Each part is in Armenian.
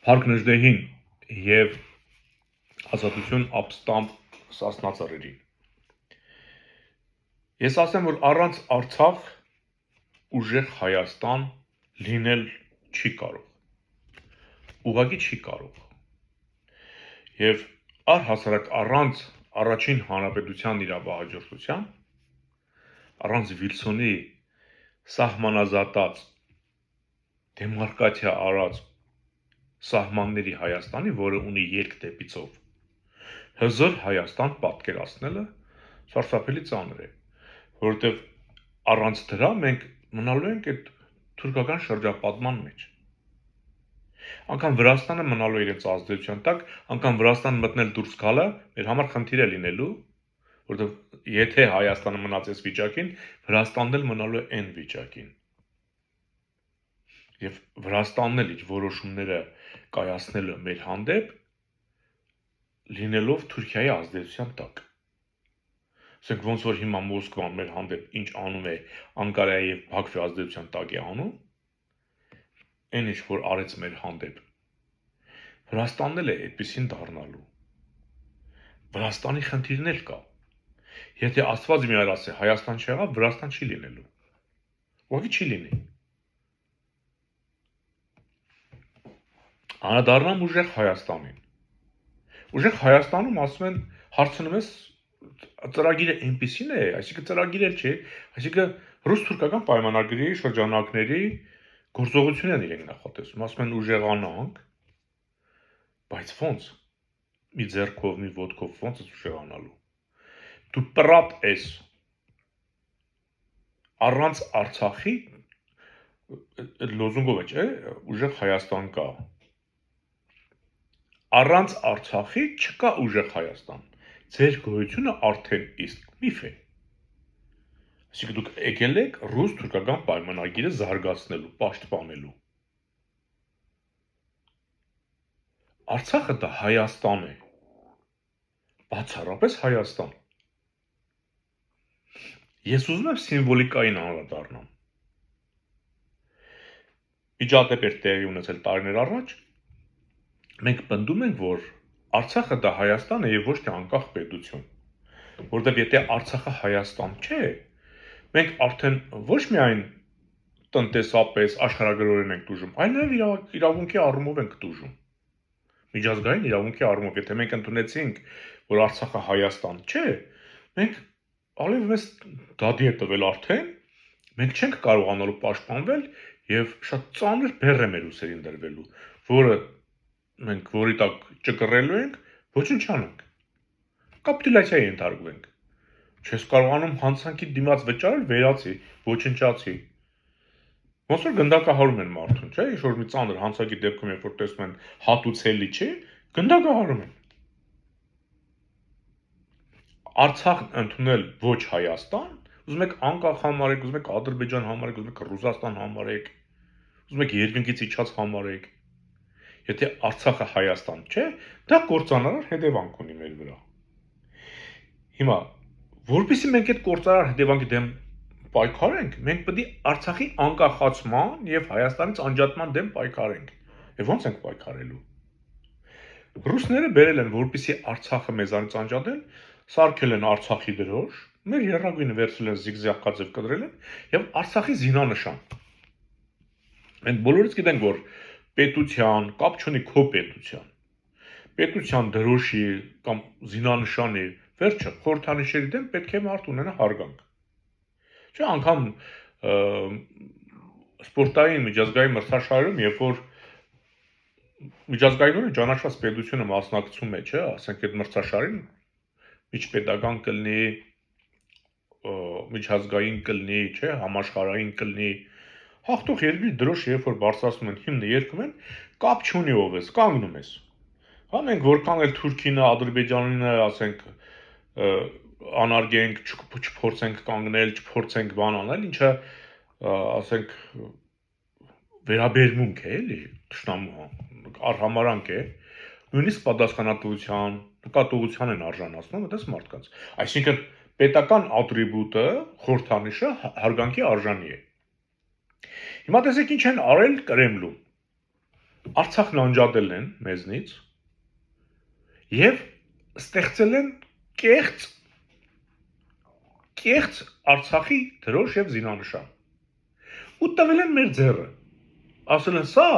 Փառք Նժդեհին եւ ազատություն ապստամբ Սասնածռերին։ Ես ասեմ, որ առանց Արցախ ուժեղ Հայաստան լինել չի կարող։ Ուղղակի չի կարող։ Եվ առհասարակ առանց առաջին հանրապետության իրավահաջորդության, առանց Վիլսոնի սահմանազատած դեմարկատիա արած սահմանների Հայաստանի, որը ունի երկ դեպիցով, հզոր Հայաստան պատկերացնելը սարսափելի ծանր է, որովհետև առանց դրա մենք մնալու ենք այդ թուրքական շրջապատման մեջ։ Անկամ Վրաստանը մնալու իրենց ազդեցության տակ, անկամ Վրաստան մտնել դուրս գալը մեր համար խնդիր է լինելու, որովհետև եթե Հայաստանը մնաց այս վիճակին, Վրաստանն էլ մնալու է այն վիճակին։ Եվ Վրաստանն էլ իր որոշումները կայացնելու մեր հանդեպ լինելով Թուրքիայի ազդեցության տակ։ Ասենք ոնց որ հիմա Մոսկվան մեր հանդեպ ինչ անում է Անկարայի եւ Բաքվի ազդեցության տակ է անում, այն ինչ որ արեց մեր հանդեպ։ Վրաստանն էլ է այդպեսին դառնալու։ Վրաստանի խնդիրն էլ կա։ Եթե Աստված մի օր ասի Հայաստան չեղավ, Վրաստան չի լինելու։ Ուղղակի չի լինի։ Անդառնամ ուժեղ Հայաստանին։ Ուժեղ Հայաստանում ասում են հարցնում ես ծրագիրը այնպեսին է, այսինքն ծրագիր էլ չէ, այսինքն ռուս-թուրքական պայմանագրի շրջանակների գործողություն են իրենք նախատեսում, ասում են ուժեղանանք, բայց ո՞նց։ Մի ձեռքով, մի ոտքով ո՞նց է ուժեղանալու։ Դու պրատ ես առանց Արցախի լոզունգով է, չէ՞, ուժեղ Հայաստան կա։ Առանց Արցախի չկա ուժեղ Հայաստան։ Ձեր գոյությունը արդեն իսկ միֆ է։ Այսինքն դուք եկել եք ռուս-թուրքական պայմանագիրը զարգացնելու, պաշտպանելու։ Արցախը դա Հայաստան է։ Բացառապես Հայաստան։ Ես ուզում եմ սիմվոլիկային անդրադառնամ։ Միջադեպ էր տեղի ունեցել տարիներ առաջ։ Մենք պնդում ենք, որ Արցախը դա Հայաստան է եւ ոչ թե անկախ պետություն, որովհետեւ եթե Արցախը Հայաստան չէ, մենք արդեն ոչ միայն տնտեսապես աշխարհագրորեն ենք տուժում, այլ նաեւ իրավունքի առումով ենք տուժում։ Միջազգային իրավունքի առումով, եթե մենք ընդունեցինք, որ Արցախը Հայաստան չէ, մենք ալեւ մեզ դադի է տվել արդեն, մենք չենք կարողանալու պաշտպանվել եւ շատ ծանր բեռ է մեր ուսերին դրվելու, որը մենք որի տակ ճկռելու ենք, ոչնչանանք։ Կապիտուլյացիայի ենթարկվենք։ Չես կարողանում հանցանքի դիմաց վճարել, վերացի, ոչնչացի։ Ոնց որ գնդակահարում են մարդուն, չէ՞, ինչ որ մի ծանր հանցակի դեպքում, երբ որ տեսնում են հատուցելի չի, գնդակահարում են։ Արցախն ընդունել ոչ Հայաստան, ուզում եք անկախ համարեք, ուզում եք Ադրբեջան համարեք, ուզում եք Ռուսաստան համարեք, ուզում եք երկնքից իջած համարեք։ Եթե Արցախը Հայաստան չէ, դա կործանարար հետևանք ունի մեր վրա։ Հիմա, որպեսզի մենք այդ կործանարար հետևանքի դեմ պայքարենք, մենք պետք է Արցախի անկախացման եւ Հայաստանից անջատման դեմ պայքարենք։ Եվ ո՞նց ենք պայքարելու։ Ռուսները բերել են, որպեսզի Արցախը մեզանից անջատեն, սարքել են Արցախի դրոշ, մեր երրագույնը վերցրել են զիգզագկաձև կտրել են եւ Արցախի զինանշան։ Մենք բոլորից գիտենք, որ պետության, կապ չունի քո պետության։ Պետության դրոշի կամ զինանշանի վերջը խորհրդանիշերի դեմ պետք է մարդ ունենա հարգանք։ Չէ, անգամ սպորտային միջազգային մրցաշարերում, երբ որ միջազգայինորեն ճանաչված պետությունը մասնակցում է, չէ, ասենք այդ մրցաշարին միջպետական կլինի, միջազգային կլինի, չէ, համաշխարհային կլինի, հաղթող երկրի դրոշը երբ որ բարձրացնում են, հիմնը երգում են, կապ չունի ով ես, կանգնում ես։ Հա մենք որքան էլ Թուրքինը, Ադրբեջանինը, ասենք, անարգենք, չփորձենք կանգնել, չփորձենք բան անել, ինչը, ասենք, վերաբերմունք է, էլի, թշնամու արհամարանք է, նույնիսկ պատասխանատվության, նկատողության են արժանացնում այդպես մարդկանց։ Այսինքն պետական ատրիբուտը, խորհրդանիշը հարգանքի արժանի է։ Հիմա տեսեք ինչ են արել Կրեմլում։ Արցախն անջատել են մեզնից եւ ստեղծել են կեղծ Արցախի դրոշ եւ զինանշան։ Ու տվել են մեր ձեռը։ Ասել են սա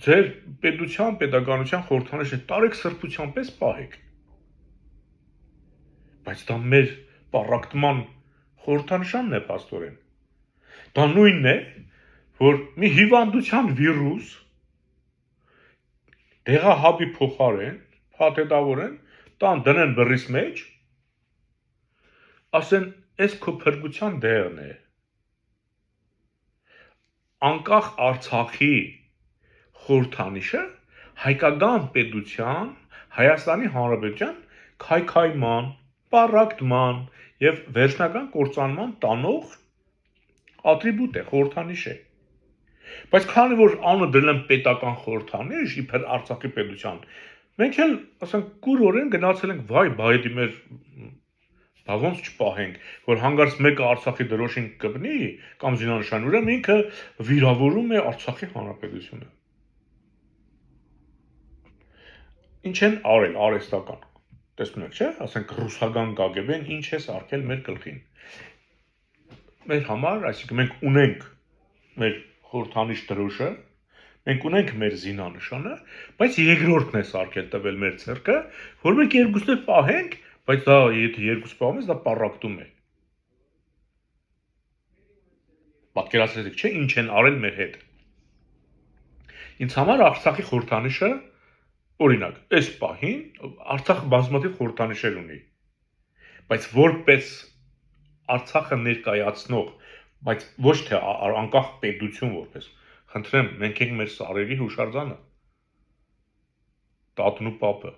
ձեր պետության, պետականության խորհրդանիշ է, տարեք սրբության պես պահեք։ Բայց դա մեր պառակտման խորհրդանշանն է փաստորեն։ Դա նույնն է, որ մի հիվանդության վիրուս դեղահաբի փոխարեն, փաթեթավորեն, տան դնեն բռիս մեջ, ասեն, այս քո փրկության դեղն է։ Անկախ Արցախի խորհրդանիշը հայկական պետության, Հայաստանի Հանրապետության քայքայման, պառակտման եւ վերջնական կործանման տանող ատրիբուտ է, խորհրդանիշ է։ Բայց քանի որ անունը դրել են պետական խորհրդանիշ իբր Արցախի պետության, մենք էլ, ասենք, կուրորեն գնացել ենք, վայ, բայդի մեր բա ոնց չպահենք, որ հանգարց մեկը Արցախի դրոշին կպնի կամ զինանշան, ուրեմն ինքը վիրավորում է Արցախի Հանրապետությունը։ Ինչ են արել արհեստական։ Տեսնում եք, չէ՞, ասենք ռուսական կագեբեն ինչ է սարքել մեր գլխին։ Մեր համար, այսինքն մենք ունենք մեր խորհրդանիշ դրոշը, մենք ունենք մեր զինանշանը, բայց երկրորդն է սարքել տվել մեր ցերկը, որ մենք երկուսն էլ պահենք, բայց դա եթե երկուս պահում ես, դա պառակտում է։ Պատկերացրեք, չէ՞, ինչ են արել մեր հետ։ Ինձ համար Արցախի խորհրդանիշը, օրինակ, այս պահին Արցախը բազմաթիվ խորհրդանիշեր ունի, բայց որպես Արցախը ներկայացնող, բայց ոչ թե անկախ պետություն որպես, խնդրեմ, մենք ենք մեր սարերի հուշարձանը, տատն ու պապը,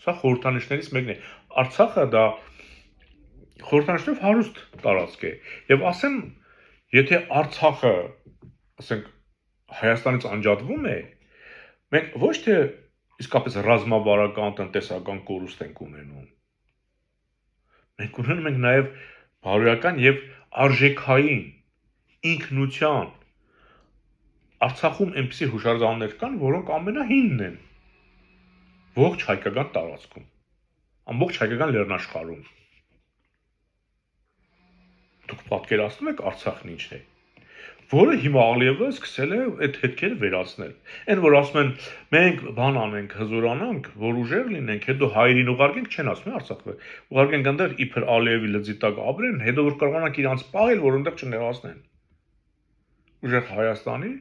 սա խորհրդանիշներից մեկն է, Արցախը դա խորհրդանիշներով հարուստ տարածք է, եւ ասեմ, եթե Արցախը, ասենք, Հայաստանից անջատվում է, մենք ոչ թե իսկապես ռազմավարական, տնտեսական կորուստ ենք ունենում, մենք ունենում ենք նաեւ բարոյական եւ արժեքային ինքնության Արցախում այնպիսի հուշարձաններ կան, որոնք ամենահինն են ողջ հայկական տարածքում, ամբողջ հայկական լեռնաշխարհում։ Դուք պատկերացնում եք Արցախն ինչն է, որը հիմա ալիևս սկսել է այդ հետքերը վերացնել։ Այն որ ասում են մենք բան անենք, հզորանանք, որ ուժեղ լինենք, հետո հայերին ուղարկենք, չեն ասում Արցախը։ Ուղարկենք այնտեղ իբր Ալիևի լծի տակ ապրեն, հետո որ կարողանանք իրանց պահել, որ այնտեղ չնեղացնեն։ Ուժեղ Հայաստանի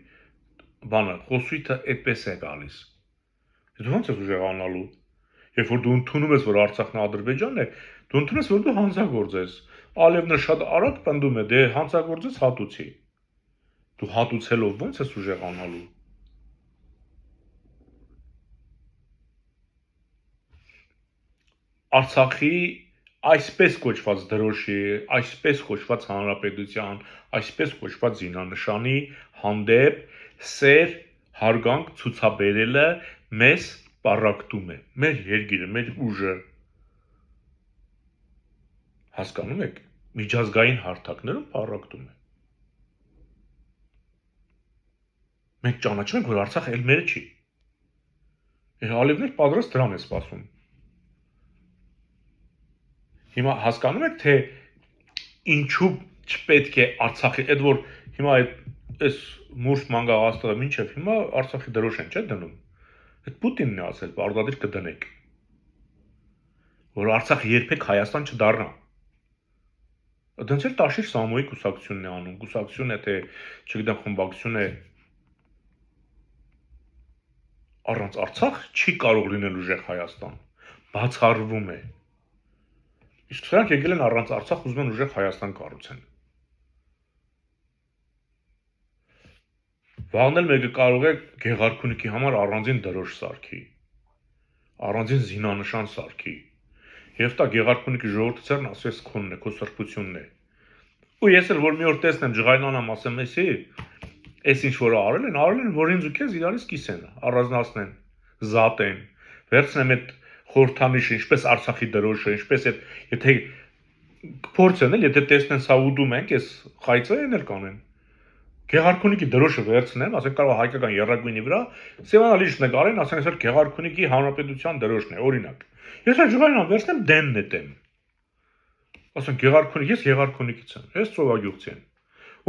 բանը, խոսույթը այդպես է գալիս։ Դու ո՞նց ես ուժեղանալու։ Երբ որ դու ընդունում ես, որ Արցախն Ադրբեջանն է, դու ընդունում ես, որ դու հանցագործ ես։ Ալիևն շատ արագ պնդում է, դե հանցագործից հատուցի։ Դու հատուցելով ո՞նց ես ուժեղանալու։ Արցախի այսպես կոչված դրոշի, այսպես կոչված հանրապետության, այսպես կոչված զինանշանի հանդեպ սեր հարգանք ցուցաբերելը մեզ պառակտում է, մեր երկիրը, մեր ուժը։ Հասկանում եք, միջազգային հարթակներում պառակտում է։ Մենք ճանաչում ենք, որ Արցախը էլ մերը չի։ Ալիևն էլ պատրաստ դրան է սպասում։ Հիմա հասկանում եք, թե ինչու չպետք է Արցախի, այդ որ հիմա այս մուրս մանգաղաստղը մինչև հիմա Արցախի դրոշ են, չէ՞ դնում։ Այդ Պուտինն է ասել, պարտադիր կդնեք։ Որ Արցախը երբեք Հայաստան չդառնա։ Դրանց էլ Տաշիր Սամոյի կուսակցությունն է անում, կուսակցություն է, թե չգիտեմ խմբակցություն է։ Առանց Արցախ չի կարող լինել ուժեղ Հայաստան, բացառվում է։ Իսկ սրանք եկել են առանց Արցախ ուզում են ուժեղ Հայաստան կառուցեն։ Վաղն էլ մեկը կարող է Գեղարքունիքի համար առանձին դրոշ սարքի, առանձին զինանշան սարքի։ Եվ դա Գեղարքունիքի ժողովրդության ասես քոնն է, քո սրբությունն է։ Ու ես էլ որ մի օր տեսնեմ ջղայնանամ, ասեմ, էս ինչ որ արել են, որ ինձ ու քեզ իրարից կիսեն, առանձնացնեն, զատեն, վերցնեմ այդ խորհրդանիշը, ինչպես Արցախի դրոշը, ինչպես այդ, եթե փորձեն էլ, եթե տեսնեն սա ուդում ենք, այս խայծերն էլ կանեն։ Գեղարքունիքի դրոշը վերցնեն, ասենք կարող է հայկական եռագույնի վրա Սևանալիչ նկարեն, ասենք այսօր Գեղարքունիքի հանրապետության դրոշն է, օրինակ։ Ես այդ ժողովրդին վերցնեմ դեն նետեմ։ Ասենք Գեղարքունիք, ես Գեղարքունիքից եմ, ես Ծովագյուղցի եմ։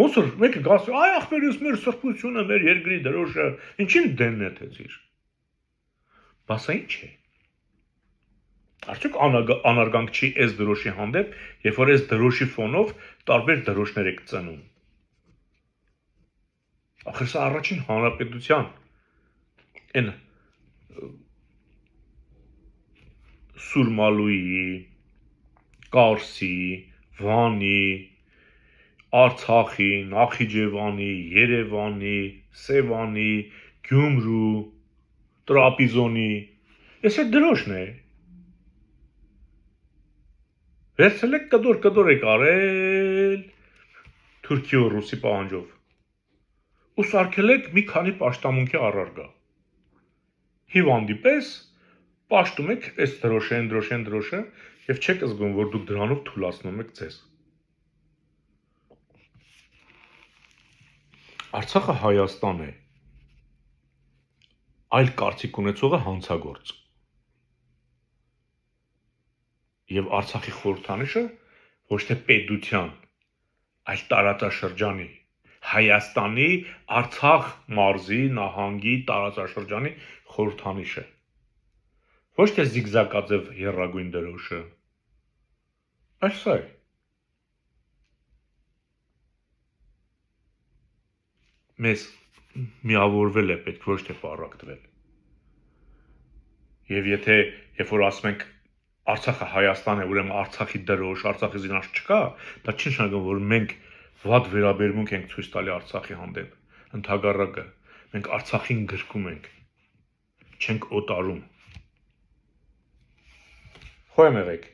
Ոնց որ մեկը գասի, այ ախպերս մեր սրբությունը, մեր երկրի դրոշը, ինչին դեն նետեցիր։ Բասա ինչ է։ Արդյոք անարգանք չի այս դրոշի հանդեպ, երբ որ այս դրոշի ֆոնով տարբեր դրոշներ եք ծնում։ Ախր սա առաջին հանրապետության այն Սուրմալուի, Կարսի, Վանի, Արցախի, Նախիջևանի, Երևանի, Սևանի, Գյումրու, Տրապիզոնի, ես այդ դրոշն է։ Վերցել եք կդոր եք արել Թուրքիո ռուսի պահանջով։ Ու սարքել եք մի քանի պաշտամունքի առարգա։ Հիվանդի պես պաշտում եք այս դրոշը եւ չեք զգում, որ դուք դրանով թուլացնում եք ձեզ։ Արցախը Հայաստան է։ Այլ կարծիք ունեցողը հանցագործ։ Եվ Արցախի խորհրդանիշը ոչ թե պետության, այլ տարածաշրջանի, Հայաստանի Արցախ մարզի նահանգի տարածաշրջանի խորհրդանիշը։ Ոչ թե զիգզակաձև եռագույն դրոշը։ Այլ սա է։ Մեզ միավորվել է պետք, ոչ թե պառակտվել։ Եվ երբ որ ասում ենք Արցախը Հայաստան է, ուրեմն Արցախի դրոշ, Արցախի զինաշ չկա, դա չի նշանակում, որ մենք վատ վերաբերմունք ենք ցույց տալի Արցախի հանդեպ։ Ընդհակառակը, մենք Արցախին գրկում ենք, չենք օտարում։ Խոյեմ եղեք։